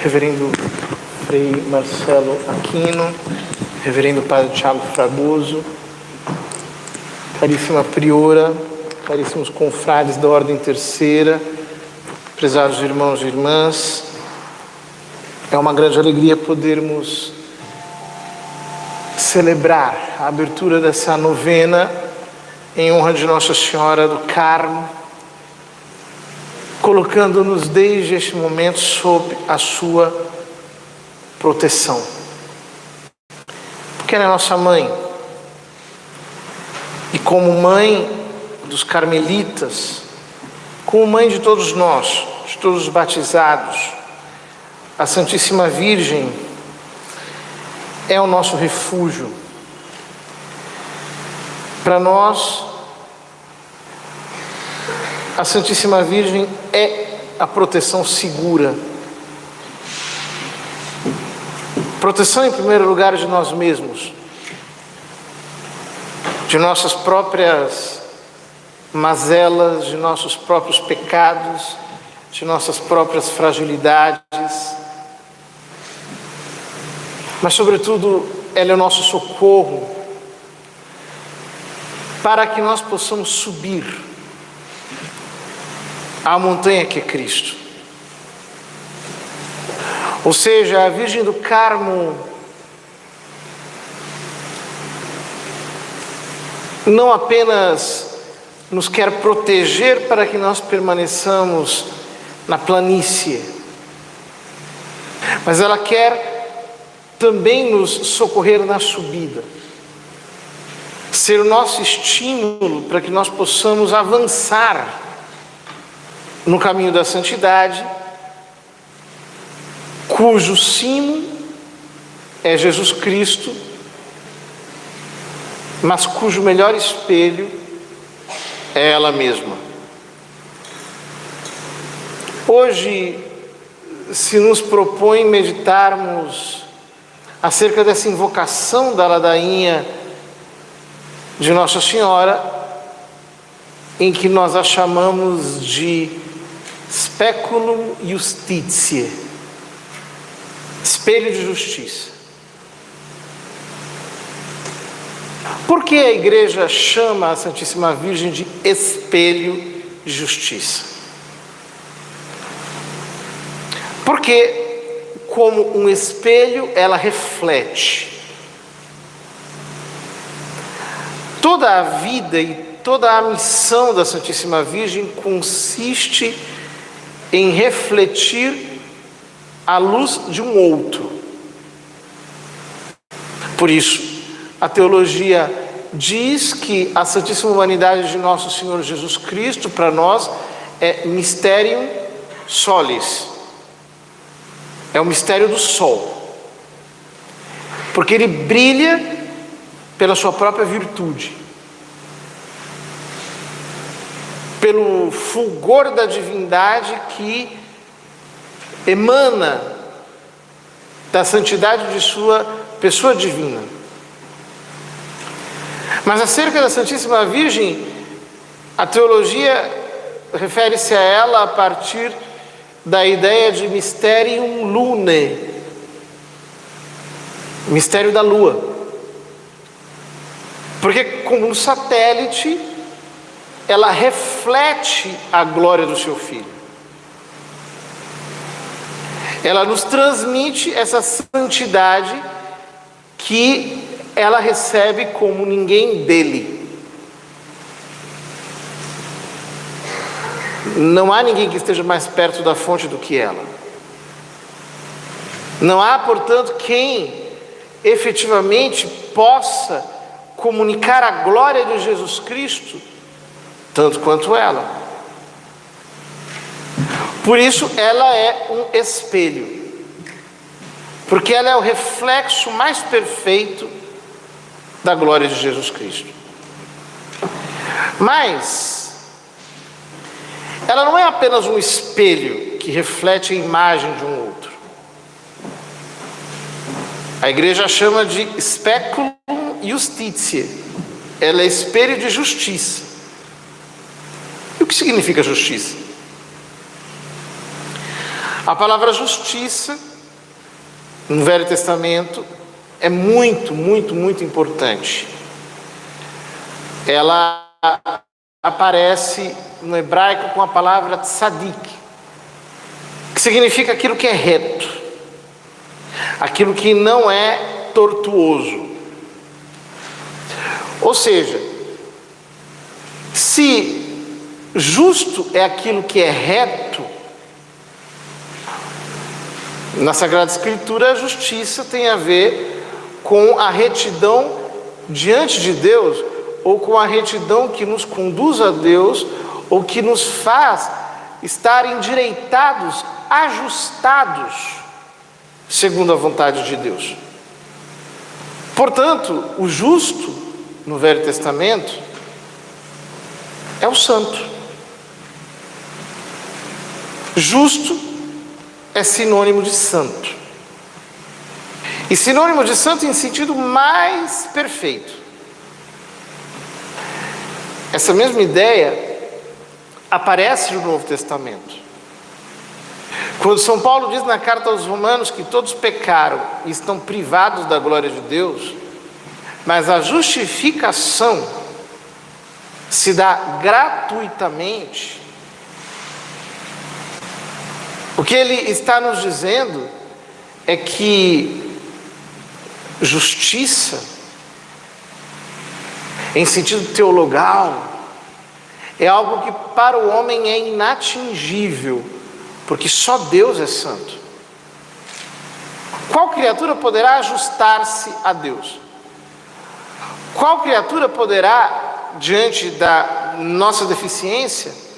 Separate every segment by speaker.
Speaker 1: Reverendo Frei Marcelo Aquino, Reverendo Padre Thiago Fragoso, caríssima priora, caríssimos confrades da Ordem Terceira, prezados irmãos e irmãs, é uma grande alegria podermos celebrar a abertura dessa novena em honra de Nossa Senhora do Carmo, colocando-nos desde este momento sob a sua proteção. Porque ela é nossa mãe. E como mãe dos carmelitas, como mãe de todos nós, de todos os batizados, a Santíssima Virgem é o nosso refúgio. Para nós, a Santíssima Virgem é a proteção segura. Proteção, em primeiro lugar, de nós mesmos, de nossas próprias mazelas, de nossos próprios pecados, de nossas próprias fragilidades. Mas, sobretudo, ela é o nosso socorro para que nós possamos subir a montanha que é Cristo. Ou seja, a Virgem do Carmo não apenas nos quer proteger para que nós permaneçamos na planície, mas ela quer também nos socorrer na subida, ser o nosso estímulo para que nós possamos avançar no caminho da santidade, cujo cimo é Jesus Cristo, mas cujo melhor espelho é ela mesma. Hoje se nos propõe meditarmos acerca dessa invocação da ladainha de Nossa Senhora, em que nós a chamamos de Speculum Justitiae, espelho de justiça. Por que a Igreja chama a Santíssima Virgem de espelho de justiça? Porque, como um espelho, ela reflete. Toda a vida e toda a missão da Santíssima Virgem consiste em refletir a luz de um outro. Por isso, a teologia diz que a Santíssima Humanidade de Nosso Senhor Jesus Cristo, para nós, é Mysterium Solis. É o mistério do sol. Porque ele brilha pela sua própria virtude, pelo fulgor da divindade que emana da santidade de sua pessoa divina. Mas acerca da Santíssima Virgem, a teologia refere-se a ela a partir da ideia de Mysterium Lunae, mistério da lua. Porque, como um satélite, ela reflete a glória do seu Filho. Ela nos transmite essa santidade que ela recebe como ninguém dele. Não há ninguém que esteja mais perto da fonte do que ela. Não há, portanto, quem efetivamente possa comunicar a glória de Jesus Cristo tanto quanto ela. Por isso ela é um espelho, porque ela é o reflexo mais perfeito da glória de Jesus Cristo. Mas ela não é apenas um espelho que reflete a imagem de um outro. A Igreja chama de Speculum Justitiae. Ela é espelho de justiça. E o que significa justiça? A palavra justiça, no Velho Testamento, é muito, muito, muito importante. Ela aparece no hebraico com a palavra tzadik, que significa aquilo que é reto, aquilo que não é tortuoso. Ou seja, se justo é aquilo que é reto, na Sagrada Escritura a justiça tem a ver com a retidão diante de Deus, ou com a retidão que nos conduz a Deus, ou que nos faz estar endireitados, ajustados, segundo a vontade de Deus. Portanto, o justo, no Velho Testamento, é o santo. Justo é sinônimo de santo. E sinônimo de santo em sentido mais perfeito. Essa mesma ideia aparece no Novo Testamento. Quando São Paulo diz na carta aos Romanos que todos pecaram e estão privados da glória de Deus, mas a justificação se dá gratuitamente. O que ele está nos dizendo é que justiça, em sentido teologal, é algo que para o homem é inatingível, porque só Deus é santo. Qual criatura poderá ajustar-se a Deus? Qual criatura poderá, diante da nossa deficiência,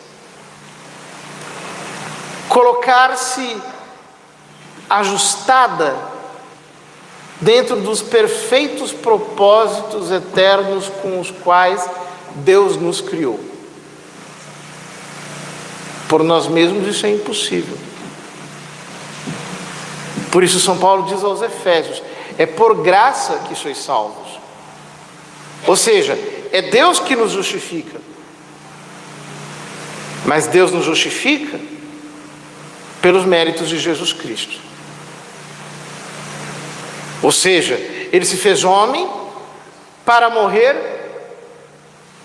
Speaker 1: colocar-se ajustada dentro dos perfeitos propósitos eternos com os quais Deus nos criou? Por nós mesmos isso é impossível. Por isso São Paulo diz aos Efésios: é por graça que sois salvos. Ou seja, é Deus que nos justifica. Mas Deus nos justifica pelos méritos de Jesus Cristo. Ou seja, Ele se fez homem para morrer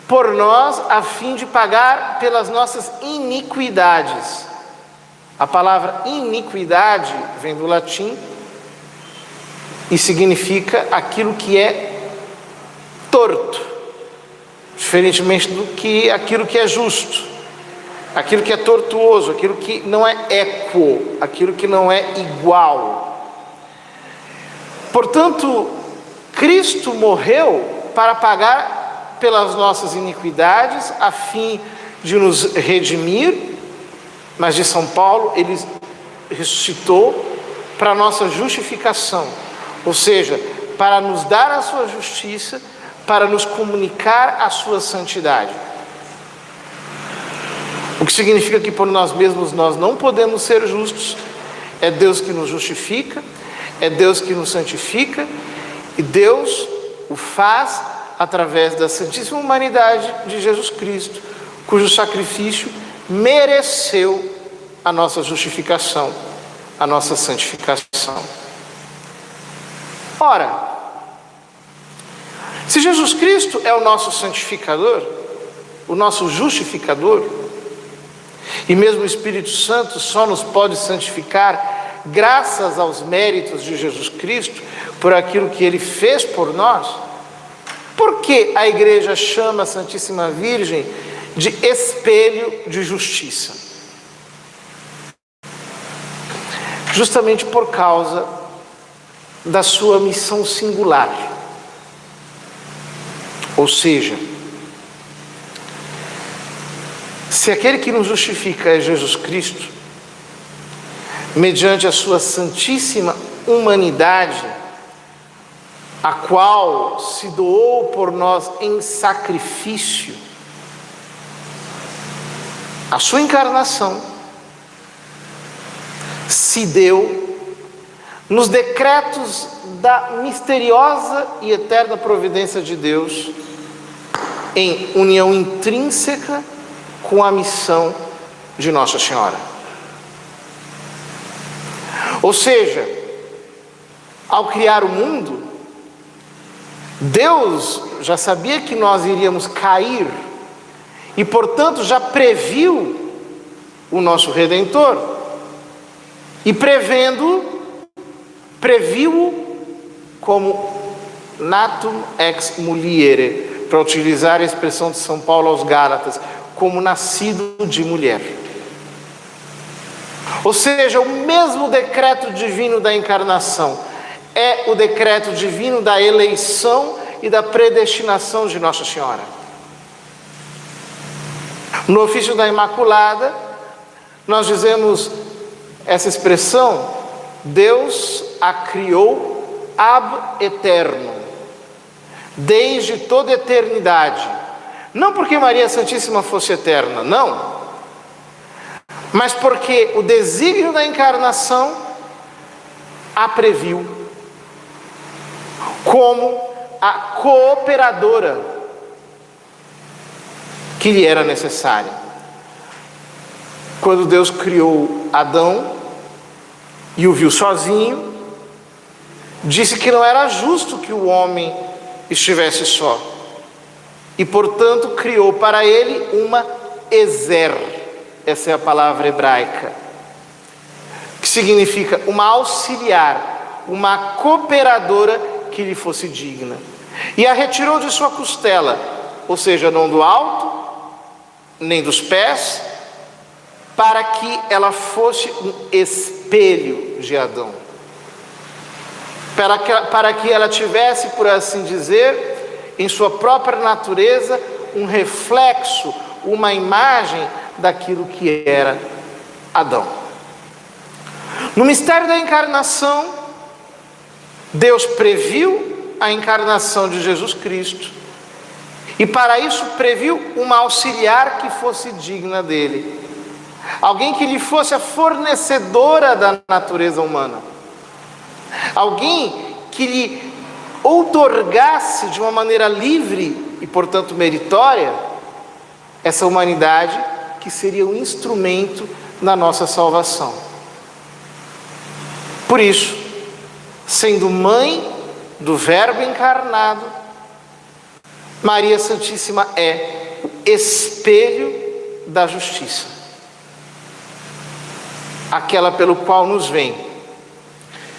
Speaker 1: por nós, a fim de pagar pelas nossas iniquidades. A palavra iniquidade vem do latim e significa aquilo que é torto, diferentemente do que aquilo que é justo, aquilo que é tortuoso, aquilo que não é equo, aquilo que não é igual. Portanto, Cristo morreu para pagar pelas nossas iniquidades, a fim de nos redimir, mas de São Paulo, Ele ressuscitou para a nossa justificação, ou seja, para nos dar a sua justiça, para nos comunicar a sua santidade. O que significa que por nós mesmos nós não podemos ser justos, é Deus que nos justifica, é Deus que nos santifica, e Deus o faz através da santíssima humanidade de Jesus Cristo, cujo sacrifício mereceu a nossa justificação, a nossa santificação. Ora, se Jesus Cristo é o nosso santificador, o nosso justificador, e mesmo o Espírito Santo só nos pode santificar graças aos méritos de Jesus Cristo, por aquilo que Ele fez por nós, por que a igreja chama a Santíssima Virgem de espelho de justiça? Justamente por causa da sua missão singular. Ou seja, se aquele que nos justifica é Jesus Cristo, mediante a sua santíssima humanidade, a qual se doou por nós em sacrifício, a sua encarnação se deu nos decretos da misteriosa e eterna providência de Deus, em união intrínseca com a missão de Nossa Senhora. Ou seja, ao criar o mundo, Deus já sabia que nós iríamos cair e, portanto, já previu o nosso Redentor. E previu-o como natum ex muliere, para utilizar a expressão de São Paulo aos Gálatas, como nascido de mulher. Ou seja, o mesmo decreto divino da encarnação é o decreto divino da eleição e da predestinação de Nossa Senhora. No ofício da Imaculada, nós dizemos essa expressão: Deus a criou ab eterno, desde toda a eternidade. Não porque Maria Santíssima fosse eterna, não, mas porque o desígnio da encarnação a previu como a cooperadora que lhe era necessária. Quando Deus criou Adão e o viu sozinho, disse que não era justo que o homem estivesse só, e portanto criou para ele uma Ezer, essa é a palavra hebraica, que significa uma auxiliar, uma cooperadora que lhe fosse digna, e a retirou de sua costela, ou seja, não do alto, nem dos pés, para que ela fosse um espelho de Adão, para que ela tivesse, por assim dizer, em sua própria natureza, um reflexo, uma imagem daquilo que era Adão. No mistério da encarnação, Deus previu a encarnação de Jesus Cristo, e para isso previu uma auxiliar que fosse digna dele, alguém que lhe fosse a fornecedora da natureza humana, alguém que lhe outorgasse de uma maneira livre e, portanto, meritória, essa humanidade que seria um instrumento na nossa salvação. Por isso, sendo mãe do Verbo encarnado, Maria Santíssima é o espelho da justiça, aquela pelo qual nos vem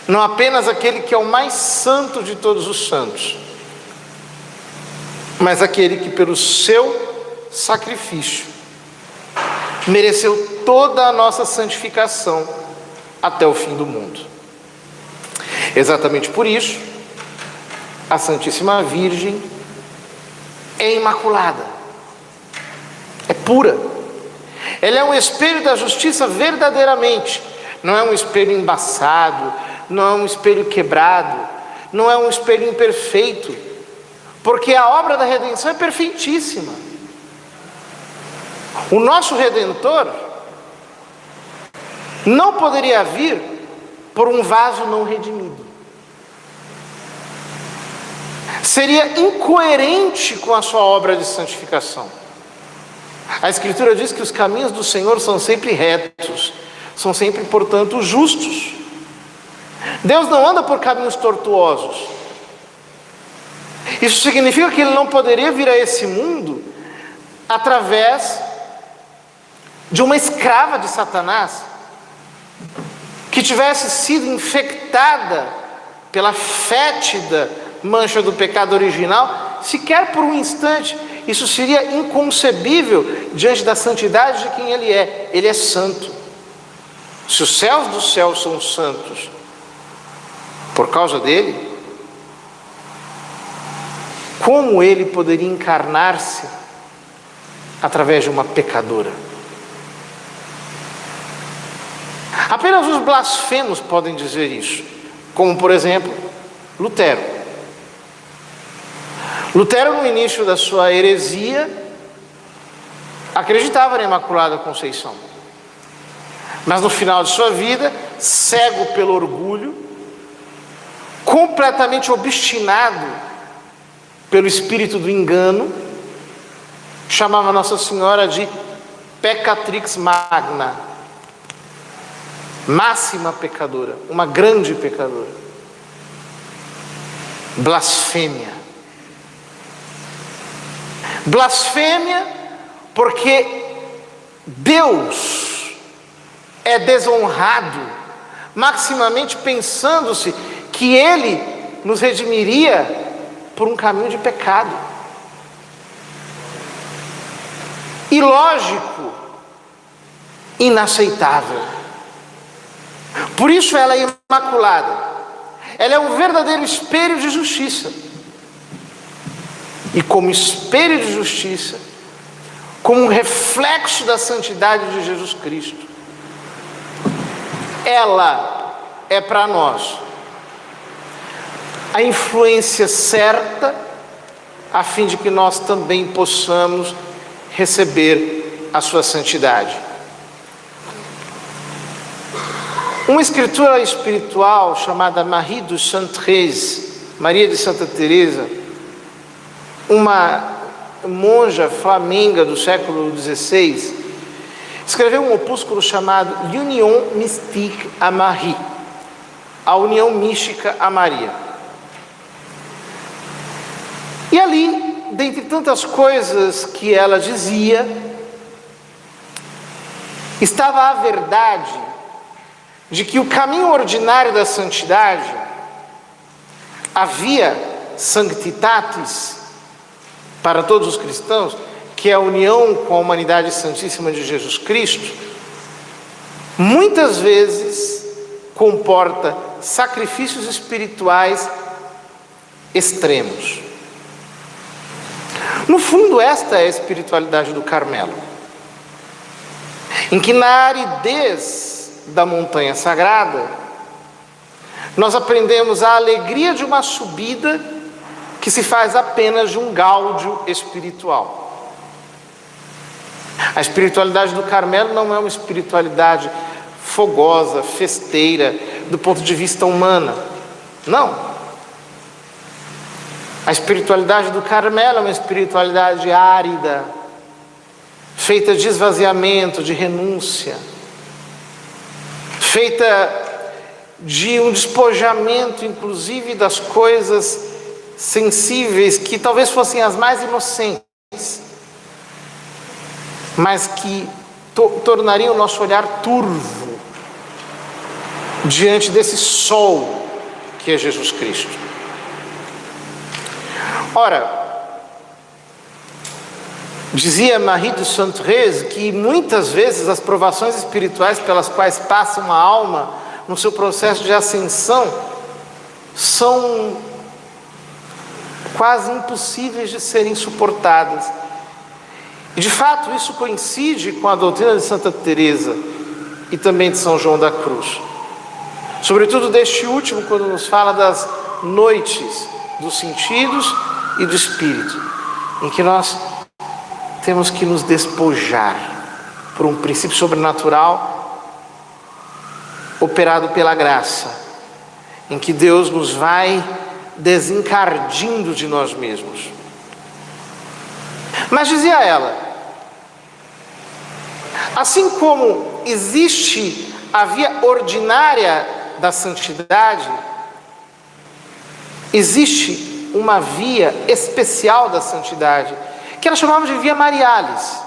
Speaker 1: não apenas aquele que é o mais santo de todos os santos, mas aquele que pelo seu sacrifício mereceu toda a nossa santificação até o fim do mundo. Exatamente por isso, a Santíssima Virgem é imaculada, é pura. Ela é um espelho da justiça verdadeiramente, não é um espelho embaçado, não é um espelho quebrado, não é um espelho imperfeito, porque a obra da redenção é perfeitíssima. O nosso Redentor não poderia vir por um vaso não redimido. Seria incoerente com a sua obra de santificação. A Escritura diz que os caminhos do Senhor são sempre retos, são sempre, portanto, justos. Deus não anda por caminhos tortuosos. Isso significa que Ele não poderia vir a esse mundo através de uma escrava de Satanás, que tivesse sido infectada pela fétida mancha do pecado original, sequer por um instante. Isso seria inconcebível diante da santidade de quem Ele é. Ele é santo. Se os céus dos céus são santos por causa dele, como Ele poderia encarnar-se através de uma pecadora? Apenas os blasfemos podem dizer isso, como por exemplo Lutero. Lutero, no início da sua heresia, acreditava na Imaculada Conceição, mas no final de sua vida, cego pelo orgulho, completamente obstinado pelo espírito do engano, chamava Nossa Senhora de Peccatrix Magna, máxima pecadora, uma grande pecadora. Blasfêmia. Blasfêmia porque Deus é desonrado, maximamente pensando-se que Ele nos redimiria por um caminho de pecado. Ilógico, inaceitável. Por isso ela é imaculada. Ela é um verdadeiro espelho de justiça. E como espelho de justiça, como um reflexo da santidade de Jesus Cristo, ela é para nós a influência certa, a fim de que nós também possamos receber a sua santidade. Uma escritora espiritual chamada Marie de Sainte-Thérèse, Maria de Santa Teresa, uma monja flamenga do século XVI, escreveu um opúsculo chamado L'Union Mystique à Marie, a união mística a Maria. E ali, dentre tantas coisas que ela dizia, estava a verdade de que o caminho ordinário da santidade, a via sanctitatis para todos os cristãos, que é a união com a humanidade santíssima de Jesus Cristo, muitas vezes comporta sacrifícios espirituais extremos. No fundo, esta é a espiritualidade do Carmelo, em que na aridez da montanha sagrada, nós aprendemos a alegria de uma subida que se faz apenas de um gáudio espiritual. A espiritualidade do Carmelo não é uma espiritualidade fogosa, festeira, do ponto de vista humano. Não. A espiritualidade do Carmelo é uma espiritualidade árida, feita de esvaziamento, de renúncia, feita de um despojamento, inclusive, das coisas sensíveis, que talvez fossem as mais inocentes, mas que tornariam o nosso olhar turvo diante desse sol que é Jesus Cristo. Ora, dizia Marie de Sainte-Thérèse que muitas vezes as provações espirituais pelas quais passa uma alma no seu processo de ascensão são quase impossíveis de serem suportadas. E de fato isso coincide com a doutrina de Santa Teresa e também de São João da Cruz. Sobretudo deste último, quando nos fala das noites dos sentidos e do espírito, em que nós temos que nos despojar por um princípio sobrenatural operado pela graça, em que Deus nos vai desencardindo de nós mesmos. Mas dizia ela, assim como existe a via ordinária da santidade, existe uma via especial da santidade, que ela chamava de via Marialis,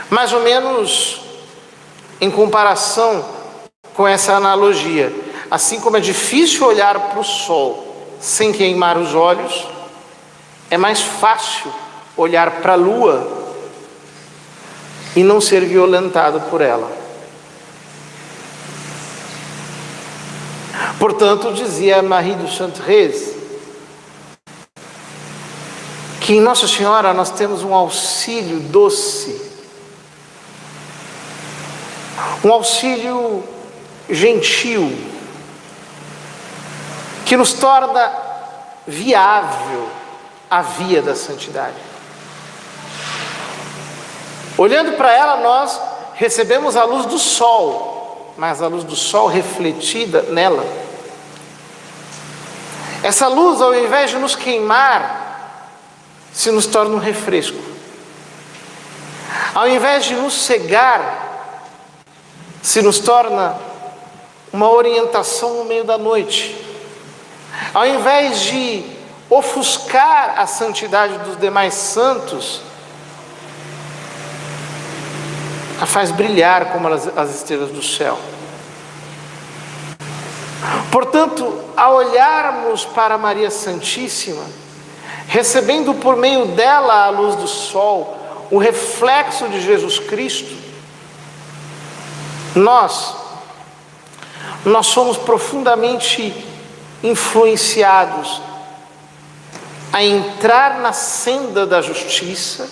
Speaker 1: mais ou menos em comparação com essa analogia. Assim como é difícil olhar para o sol sem queimar os olhos, é mais fácil olhar para a lua e não ser violentado por ela. Portanto, dizia Marie de Sainte-Thérèse, que em Nossa Senhora nós temos um auxílio doce, um auxílio gentil, que nos torna viável a via da santidade. Olhando para ela, nós recebemos a luz do sol, mas a luz do sol refletida nela. Essa luz, ao invés de nos queimar, se nos torna um refresco. Ao invés de nos cegar, se nos torna uma orientação no meio da noite. Ao invés de ofuscar a santidade dos demais santos, a faz brilhar como as estrelas do céu. Portanto, ao olharmos para Maria Santíssima, recebendo por meio dela a luz do sol, o reflexo de Jesus Cristo, nós somos profundamente influenciados a entrar na senda da justiça,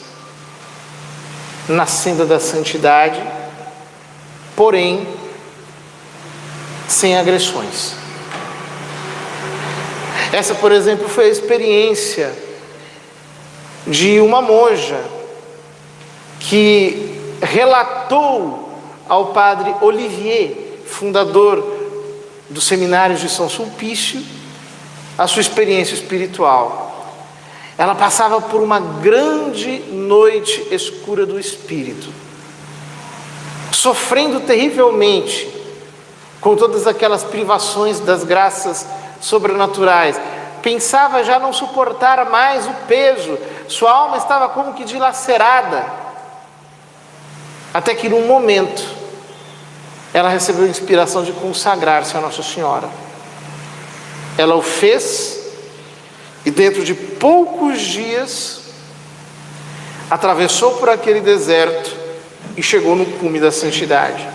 Speaker 1: na senda da santidade, porém sem agressões. Essa, por exemplo, foi a experiência de uma monja que relatou ao padre Olivier, fundador do Seminário de São Sulpício, a sua experiência espiritual. Ela passava por uma grande noite escura do espírito, sofrendo terrivelmente com todas aquelas privações das graças sobrenaturais. Pensava já não suportar mais o peso, sua alma estava como que dilacerada, até que num momento ela recebeu a inspiração de consagrar-se a Nossa Senhora. Ela o fez e dentro de poucos dias atravessou por aquele deserto e chegou no cume da santidade.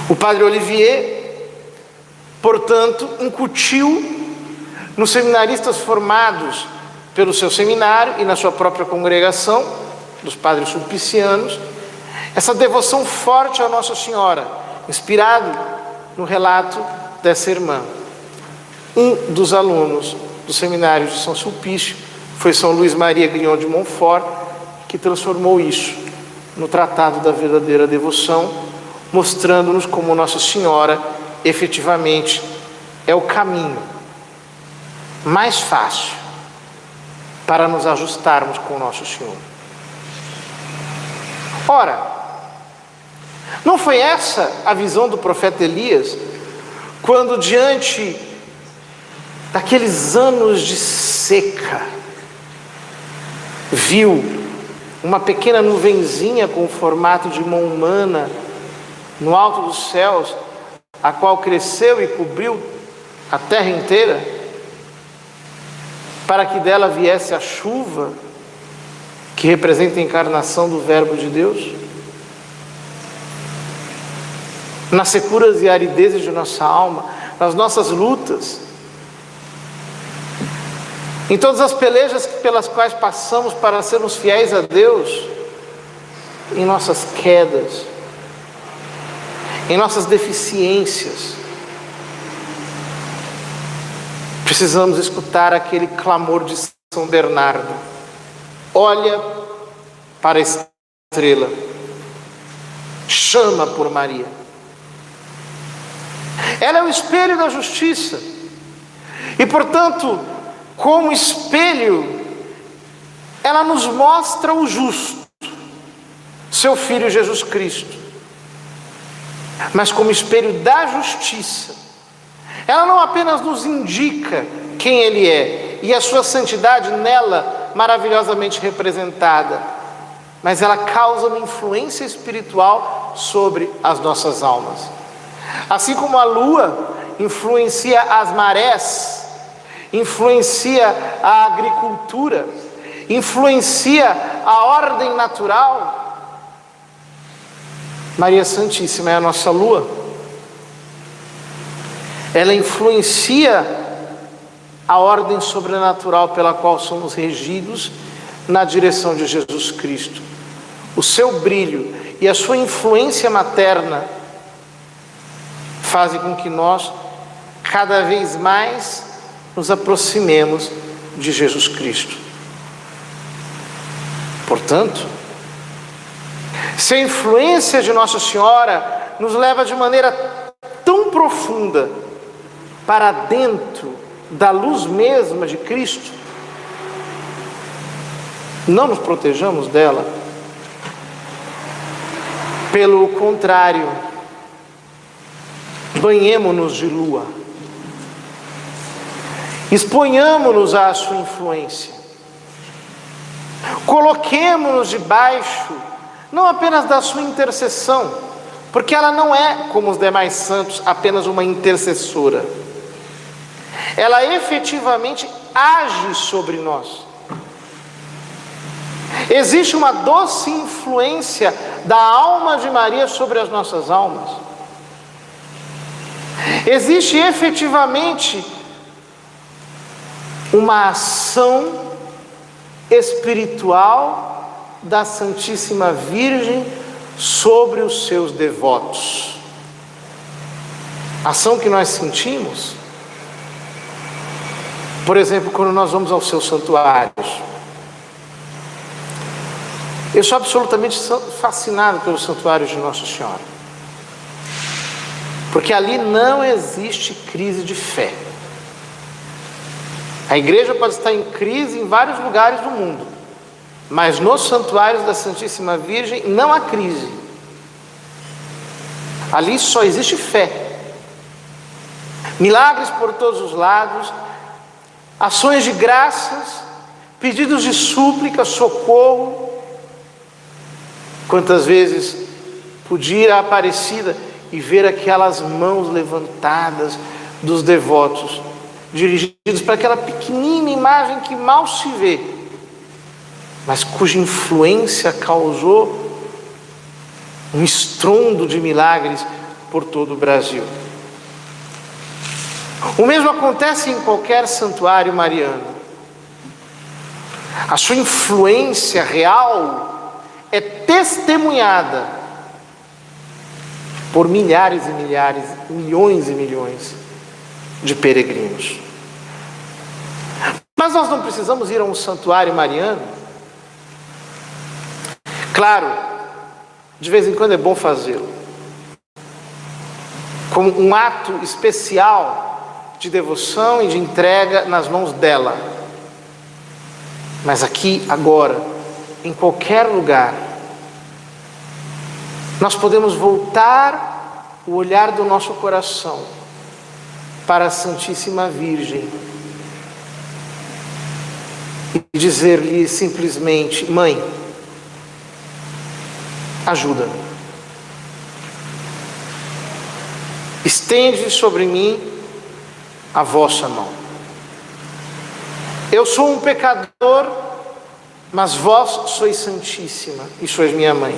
Speaker 1: O padre Olivier, portanto, incutiu nos seminaristas formados pelo seu seminário e na sua própria congregação, dos padres sulpicianos, essa devoção forte a Nossa Senhora, inspirado no relato dessa irmã. Um dos alunos do seminário de São Sulpício foi São Luís Maria Grignon de Montfort, que transformou isso no Tratado da Verdadeira Devoção, mostrando-nos como Nossa Senhora efetivamente é o caminho mais fácil para nos ajustarmos com o nosso Senhor. Ora, não foi essa a visão do profeta Elias, quando diante daqueles anos de seca, viu uma pequena nuvenzinha com o formato de mão humana no alto dos céus, a qual cresceu e cobriu a terra inteira, para que dela viesse a chuva, que representa a encarnação do Verbo de Deus? Nas securas e aridezes de nossa alma, nas nossas lutas, em todas as pelejas pelas quais passamos para sermos fiéis a Deus, em nossas quedas, em nossas deficiências, precisamos escutar aquele clamor de São Bernardo: olha para a estrela, chama por Maria. Ela é o espelho da justiça e, portanto, como espelho, ela nos mostra o justo, seu Filho Jesus Cristo. Mas como espelho da justiça, ela não apenas nos indica quem Ele é e a sua santidade nela maravilhosamente representada, mas ela causa uma influência espiritual sobre as nossas almas. Assim como a lua influencia as marés, influencia a agricultura, influencia a ordem natural, Maria Santíssima é a nossa lua. Ela influencia a ordem sobrenatural pela qual somos regidos na direção de Jesus Cristo. O seu brilho e a sua influência materna fazem com que nós cada vez mais nos aproximemos de Jesus Cristo. Portanto, se a influência de Nossa Senhora nos leva de maneira tão profunda para dentro da luz mesma de Cristo, não nos protejamos dela. Pelo contrário, banhemo-nos de lua, exponhamo-nos à sua influência, coloquemo-nos debaixo, não apenas da sua intercessão, porque ela não é, como os demais santos, apenas uma intercessora. Ela efetivamente age sobre nós. Existe uma doce influência da alma de Maria sobre as nossas almas. Existe efetivamente uma ação espiritual da Santíssima Virgem sobre os seus devotos. Ação que nós sentimos, por exemplo, quando nós vamos aos seus santuários. Eu sou absolutamente fascinado pelos santuários de Nossa Senhora, porque ali não existe crise de fé. A igreja pode estar em crise em vários lugares do mundo, mas nos santuários da Santíssima Virgem não há crise. Ali só existe fé. Milagres por todos os lados, ações de graças, pedidos de súplica, socorro. Quantas vezes podia ir à Aparecida e ver aquelas mãos levantadas dos devotos, dirigidos para aquela pequenina imagem que mal se vê, mas cuja influência causou um estrondo de milagres por todo o Brasil. O mesmo acontece em qualquer santuário mariano. A sua influência real é testemunhada por milhares e milhares, milhões e milhões de peregrinos. Mas nós não precisamos ir a um santuário mariano. Claro, de vez em quando é bom fazê-lo, como um ato especial de devoção e de entrega nas mãos dela. Mas aqui, agora, em qualquer lugar, nós podemos voltar o olhar do nosso coração para a Santíssima Virgem e dizer-lhe simplesmente: Mãe, ajuda-me, estende sobre mim a vossa mão. Eu sou um pecador, mas vós sois santíssima e sois minha mãe.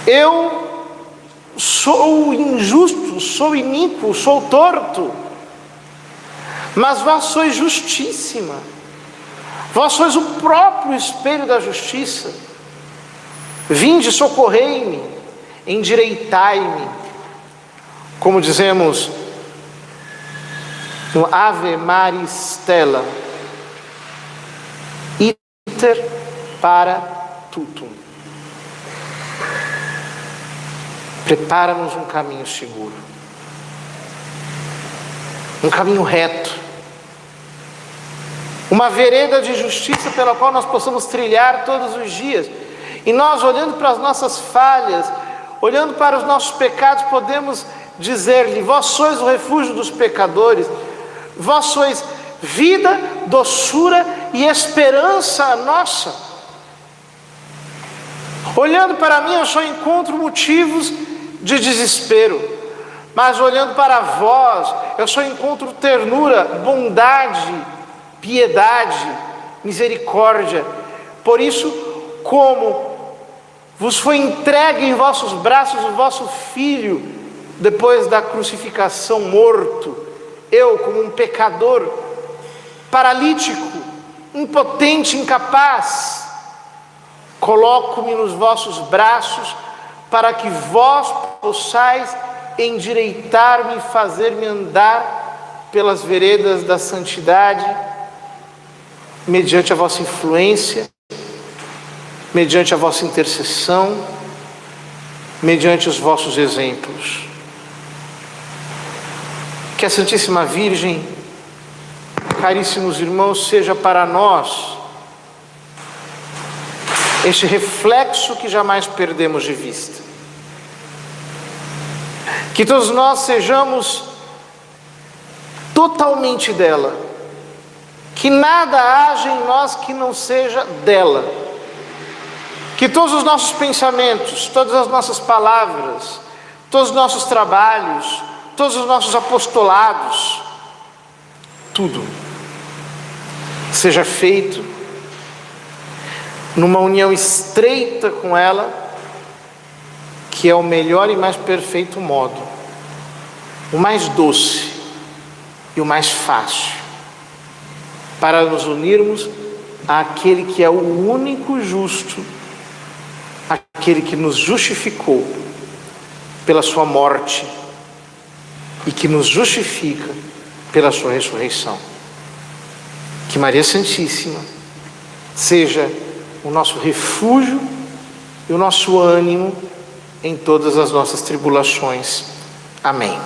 Speaker 1: Eu sou injusto, sou iníquo, sou torto, mas vós sois justíssima. Vós sois o próprio espelho da justiça. Vinde, socorrei-me, endireitai-me. Como dizemos no Ave Maria Stella, iter para tutum. Prepara-nos um caminho seguro, um caminho reto, uma vereda de justiça pela qual nós possamos trilhar todos os dias. E nós, olhando para as nossas falhas, olhando para os nossos pecados, podemos dizer-lhe: vós sois o refúgio dos pecadores, vós sois vida, doçura e esperança nossa. Olhando para mim, eu só encontro motivos de desespero, mas olhando para vós, eu só encontro ternura, bondade, piedade, misericórdia. Por isso, como vos foi entregue em vossos braços o vosso Filho, depois da crucificação morto, eu, como um pecador, paralítico, impotente, incapaz, coloco-me nos vossos braços para que vós possais endireitar-me e fazer-me andar pelas veredas da santidade, mediante a vossa influência, mediante a vossa intercessão, mediante os vossos exemplos. Que a Santíssima Virgem, caríssimos irmãos, seja para nós este reflexo que jamais perdemos de vista. Que todos nós sejamos totalmente dela, que nada haja em nós que não seja dela, que todos os nossos pensamentos, todas as nossas palavras, todos os nossos trabalhos, todos os nossos apostolados, tudo seja feito numa união estreita com ela, que é o melhor e mais perfeito modo, o mais doce e o mais fácil, para nos unirmos àquele que é o único justo, aquele que nos justificou pela sua morte e que nos justifica pela sua ressurreição. Que Maria Santíssima seja o nosso refúgio e o nosso ânimo em todas as nossas tribulações. Amém.